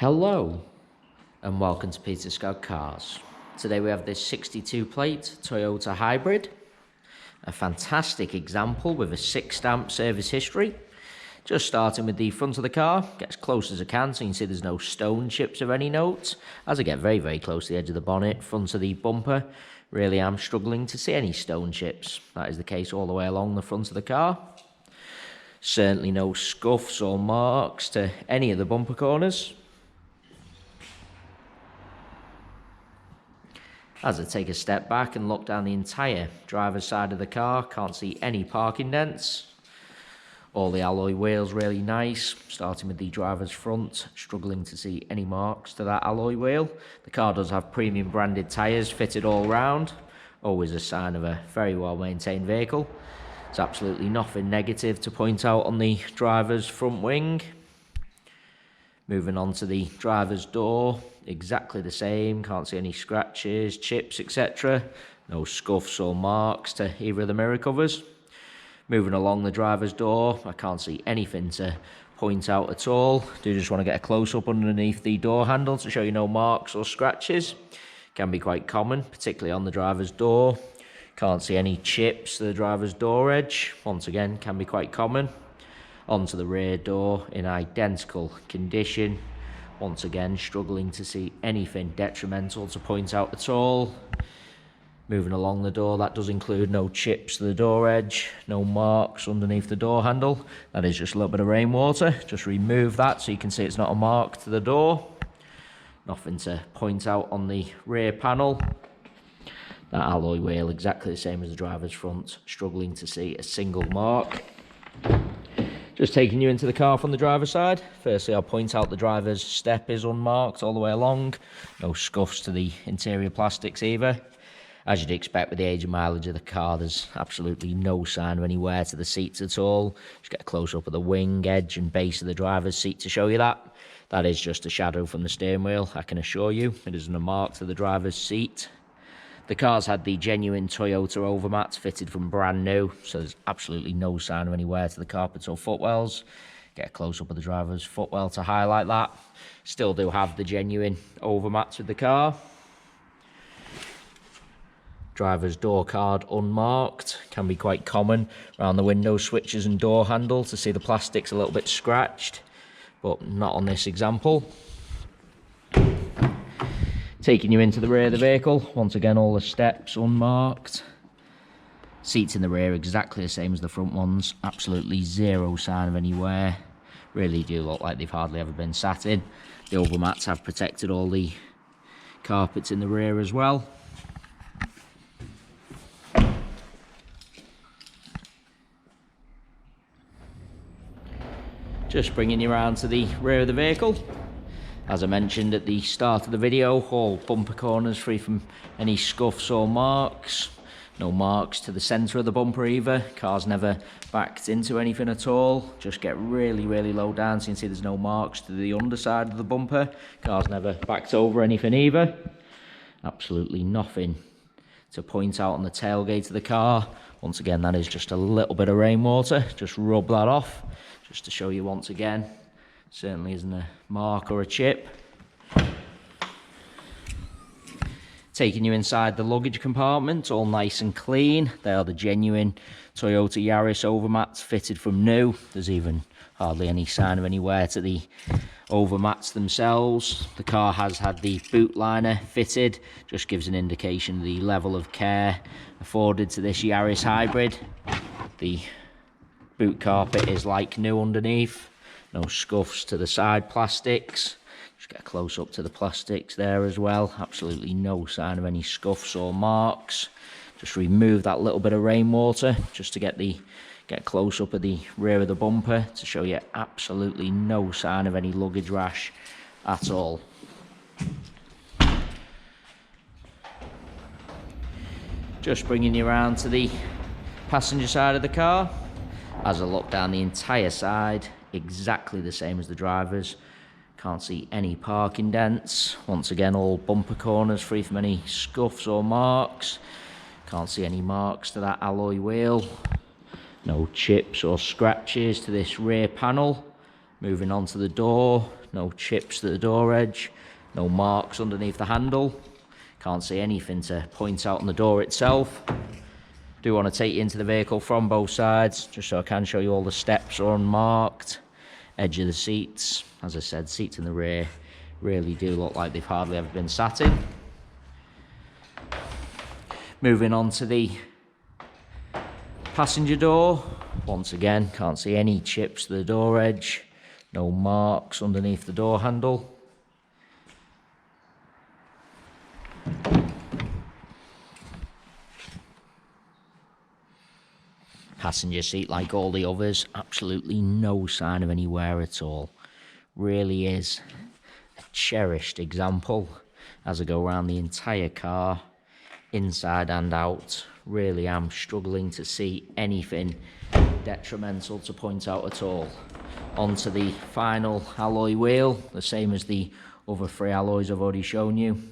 Hello and welcome to Peter Scout Cars. Today we have this 62 plate Toyota Hybrid, a fantastic example with a 6-stamp service history. Just starting with the front of the car, get as close as I can so you can see there's no stone chips of any note. As I get very close to the edge of the bonnet, front of the bumper, really am struggling to see any stone chips. That is the case all the way along the front of the car. Certainly no scuffs or marks to any of the bumper corners. As I take a step back and look down the entire driver's side of the car, can't see any parking dents. All the alloy wheels really nice, starting with the driver's front, struggling to see any marks to that alloy wheel. The car does have premium branded tyres fitted all round, always a sign of a very well maintained vehicle. There's absolutely nothing negative to point out on the driver's front wing. Moving on to the driver's door, exactly the same, can't see any scratches, chips, etc. No scuffs or marks to either of the mirror covers. Moving along the driver's door, I can't see anything to point out at all. Do just want to get a close-up underneath the door handle to show you no marks or scratches. Can be quite common, particularly on the driver's door. Can't see any chips to the driver's door edge. Once again, can be quite common. Onto the rear door in identical condition. Once again, struggling to see anything detrimental to point out at all. Moving along the door, that does include no chips to the door edge, no marks underneath the door handle. That is just a little bit of rainwater. Just remove that so you can see it's not a mark to the door. Nothing to point out on the rear panel. That alloy wheel exactly the same as the driver's front, struggling to see a single mark. Just taking you into the car from the driver's side. Firstly, I'll point out the driver's step is unmarked all the way along. No scuffs to the interior plastics either. As you'd expect with the age and mileage of the car, there's absolutely no sign of any wear to the seats at all. Just get a close-up of the wing, edge and base of the driver's seat to show you that. That is just a shadow from the steering wheel, I can assure you. It isn't a mark to the driver's seat. The car's had the genuine Toyota overmats fitted from brand new, so there's absolutely no sign of any wear to the carpets or footwells. Get a close-up of the driver's footwell to highlight that. Still do have the genuine overmats with the car. Driver's door card unmarked, can be quite common around the window switches and door handle to see the plastics a little bit scratched, but not on this example. Taking you into the rear of the vehicle, once again all the steps unmarked. Seats in the rear exactly the same as the front ones, absolutely zero sign of any wear. Really do look like they've hardly ever been sat in. The overmats have protected all the carpets in the rear as well. Just bringing you around to the rear of the vehicle. As I mentioned at the start of the video, all bumper corners free from any scuffs or marks. No marks to the centre of the bumper either. Car's never backed into anything at all. Just get really low down so you can see there's no marks to the underside of the bumper. Car's never backed over anything either. Absolutely nothing to point out on the tailgate of the car. Once again, that is just a little bit of rainwater. Just rub that off, just to show you once again. Certainly isn't a mark or a chip. Taking you inside the luggage compartment, all nice and clean. They are the genuine Toyota Yaris overmats fitted from new. There's even hardly any sign of any wear to the overmats themselves. The car has had the boot liner fitted, just gives an indication of the level of care afforded to this Yaris Hybrid. The boot carpet is like new underneath. No scuffs to the side plastics. Just get a close up to the plastics there as well. Absolutely no sign of any scuffs or marks. Just remove that little bit of rainwater just to get a close up of the rear of the bumper to show you absolutely no sign of any luggage rash at all. Just bringing you around to the passenger side of the car. As I look down the entire side, exactly the same as the driver's. Can't see any parking dents. Once again, all bumper corners free from any scuffs or marks. Can't see any marks to that alloy wheel. No chips or scratches to this rear panel. Moving on to the door, no chips at the door edge, no marks underneath the handle. Can't see anything to point out on the door itself. Do want to take you into the vehicle from both sides, just so I can show you all the steps are unmarked. Edge of the seats, as I said, seats in the rear really do look like they've hardly ever been sat in. Moving on to the passenger door. Once again, can't see any chips to the door edge, no marks underneath the door handle. Passenger seat, like all the others, absolutely no sign of any wear at all. Really is a cherished example as I go around the entire car, inside and out. Really am struggling to see anything detrimental to point out at all. Onto the final alloy wheel, the same as the other 3 alloys I've already shown you.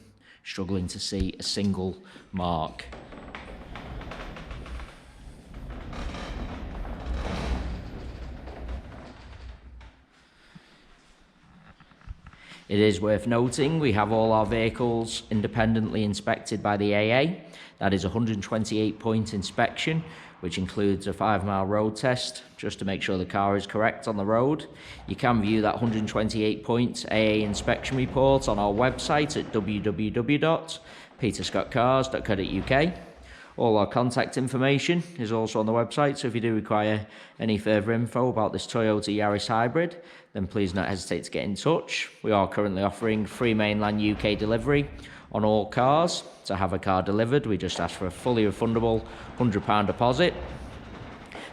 Struggling to see a single mark. It is worth noting we have all our vehicles independently inspected by the AA. That is a 128-point inspection, which includes a 5-mile road test, just to make sure the car is correct on the road. You can view that 128-point AA inspection report on our website at www.peterscottcars.co.uk. All our contact information is also on the website, so if you do require any further info about this Toyota Yaris Hybrid, then please don't hesitate to get in touch. We are currently offering free mainland UK delivery on all cars. To have a car delivered, we just ask for a fully refundable £100 deposit.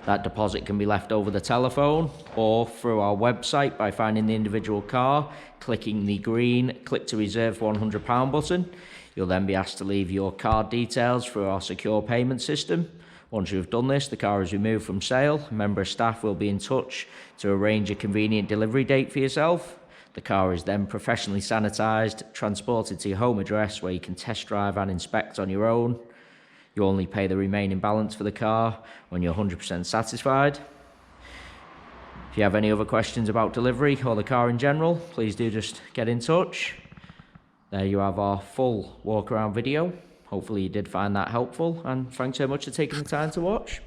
That deposit can be left over the telephone or through our website by finding the individual car, clicking the green Click to Reserve £100 button. You'll then be asked to leave your card details through our secure payment system. Once you've done this, the car is removed from sale. A member of staff will be in touch to arrange a convenient delivery date for yourself. The car is then professionally sanitised, transported to your home address where you can test drive and inspect on your own. You only pay the remaining balance for the car when you're 100% satisfied. If you have any other questions about delivery or the car in general, please do just get in touch. There you have our full walk around video. Hopefully you did find that helpful, and thanks so much for taking the time to watch.